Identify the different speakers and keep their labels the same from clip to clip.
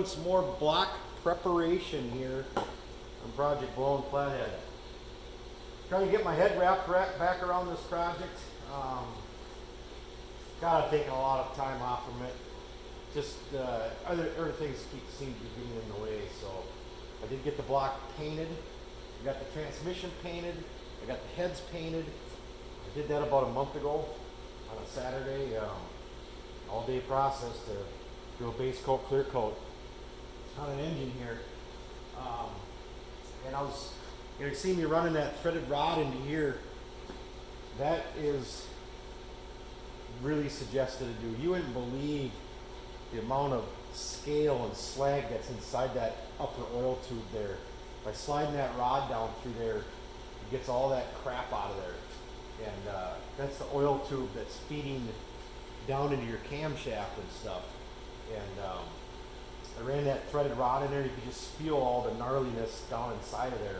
Speaker 1: some more block preparation here on Project Blown Flathead. Trying to get my head wrapped back around this project. God, I've taken a lot of time off from it. Just other things seem to be getting in the way. So I did get the block painted. I got the transmission painted. I got the heads painted. I did that about a month ago on a Saturday. All-day process to do a base coat, clear coat on an engine here. And you see me running that threaded rod into here. That is really suggested to do. You wouldn't believe the amount of scale and slag that's inside that upper oil tube there. By sliding that rod down through there, it gets all that crap out of there. And that's the oil tube that's feeding down into your camshaft and stuff. And I ran that threaded rod in there. You could just feel all the gnarliness down inside of there.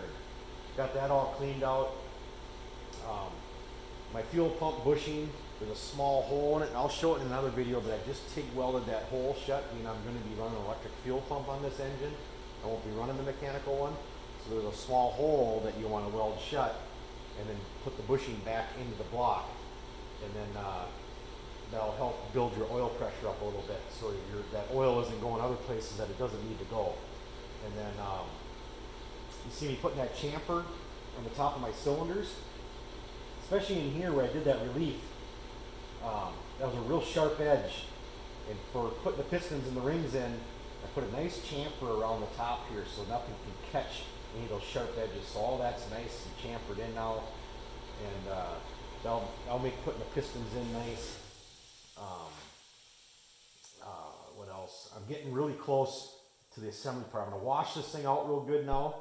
Speaker 1: Got that all cleaned out. My fuel pump bushing, there's a small hole in it. And I'll show it in another video, but I just TIG welded that hole shut. I mean, I'm going to be running an electric fuel pump on this engine. I won't be running the mechanical one. So there's a small hole that you want to weld shut, and then put the bushing back into the block, and then that'll help build your oil pressure up a little bit, so that oil isn't going other places that it doesn't need to go. And then you see me putting that chamfer on the top of my cylinders, especially in here where I did that relief. That was a real sharp edge, and for putting the pistons and the rings in, I put a nice chamfer around the top here so nothing can catch any of those sharp edges. So all that's nice and chamfered in now, and that'll make putting the pistons in nice. What else? I'm getting really close to the assembly part. I'm going to wash this thing out real good now.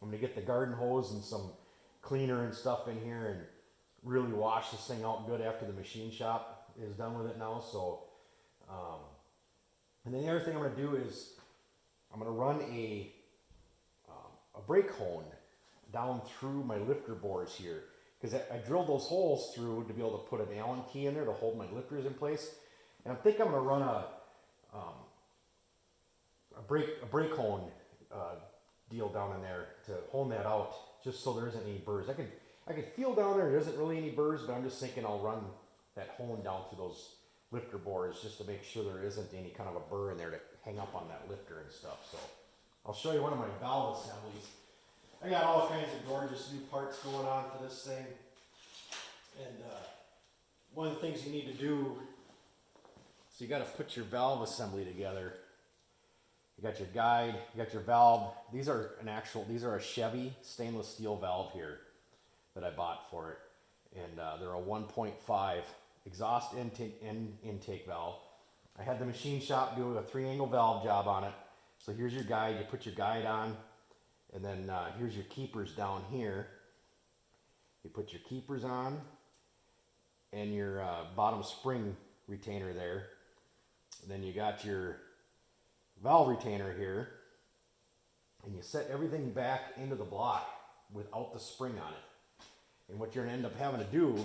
Speaker 1: I'm going to get the garden hose and some cleaner and stuff in here and really wash this thing out good after the machine shop is done with it now. So, and then the other thing I'm going to do is I'm going to run a brake hone down through my lifter bores here, because I drilled those holes through to be able to put an Allen key in there to hold my lifters in place. And I think I'm going to run a brake hone deal down in there to hone that out, just so there isn't any burrs. I could feel down there isn't really any burrs, but I'm just thinking I'll run that hone down through those lifter bores just to make sure there isn't any kind of a burr in there to hang up on that lifter and stuff. So I'll show you one of my valve assemblies. I got all kinds of gorgeous new parts going on for this thing. And one of the things you need to do, so you got to put your valve assembly together. You got your guide, you got your valve. These are a Chevy stainless steel valve here that I bought for it. And they're a 1.5 exhaust intake valve. I had the machine shop do a 3-angle valve job on it. So here's your guide, you put your guide on, and then here's your keepers down here. You put your keepers on, and your bottom spring retainer there. And then you got your valve retainer here, and you set everything back into the block without the spring on it. And what you're going to end up having to do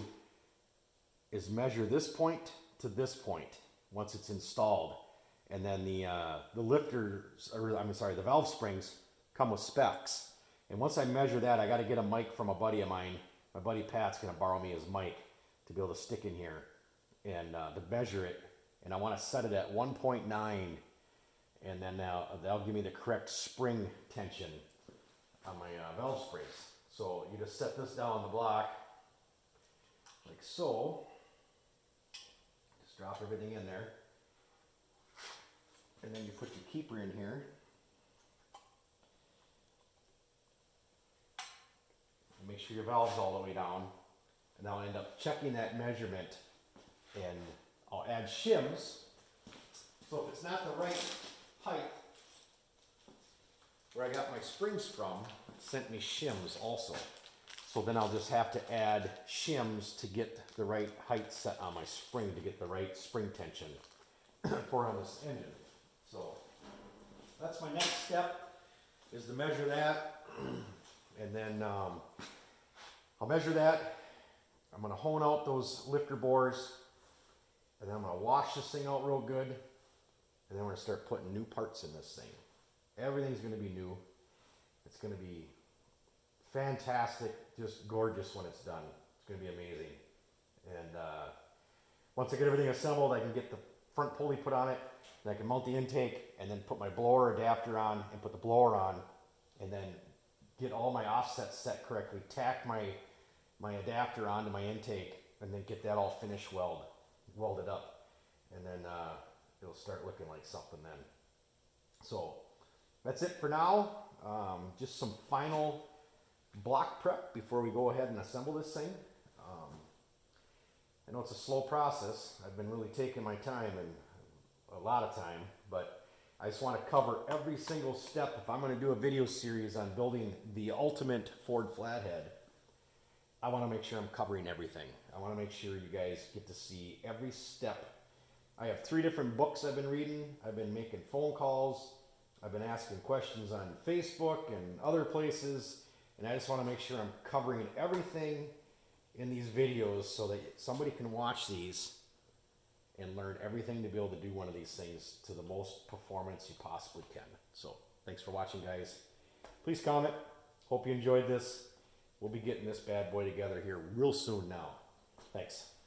Speaker 1: is measure this point to this point once it's installed. And then the lifters, the valve springs come with specs. And once I measure that, I got to get a mic from a buddy of mine. My buddy Pat's going to borrow me his mic to be able to stick in here and to measure it. And I want to set it at 1.9, and then that'll give me the correct spring tension on my valve springs. So you just set this down on the block like so. Just drop everything in there. And then you put your keeper in here. And make sure your valve's all the way down. And I'll end up checking that measurement, and I'll add shims. So if it's not the right height, where I got my springs from, it sent me shims also. So then I'll just have to add shims to get the right height set on my spring, to get the right spring tension for on this engine. So that's my next step, is to measure that. And then I'll measure that. I'm going to hone out those lifter bores, and then I'm going to wash this thing out real good, and then we're going to start putting new parts in this thing. Everything's going to be new. It's going to be fantastic, just gorgeous when it's done. It's going to be amazing. And once I get everything assembled, I can get the front pulley put on it, and I can mount the intake, and then put my blower adapter on, and put the blower on, and then get all my offsets set correctly, tack my adapter onto my intake, and then get that all finish welded up. And then it'll start looking like something then. So that's it for now. Just some final block prep before we go ahead and assemble this thing. I know it's a slow process. I've been really taking my time, and a lot of time, but I just want to cover every single step. If I'm going to do a video series on building the ultimate Ford Flathead, I want to make sure I'm covering everything. I want to make sure you guys get to see every step. I have 3 different books I've been reading. I've been making phone calls. I've been asking questions on Facebook and other places, and I just want to make sure I'm covering everything in these videos so that somebody can watch these and learn everything to be able to do one of these things to the most performance you possibly can. So thanks for watching, guys. Please comment. Hope you enjoyed this. We'll be getting this bad boy together here real soon now. Thanks.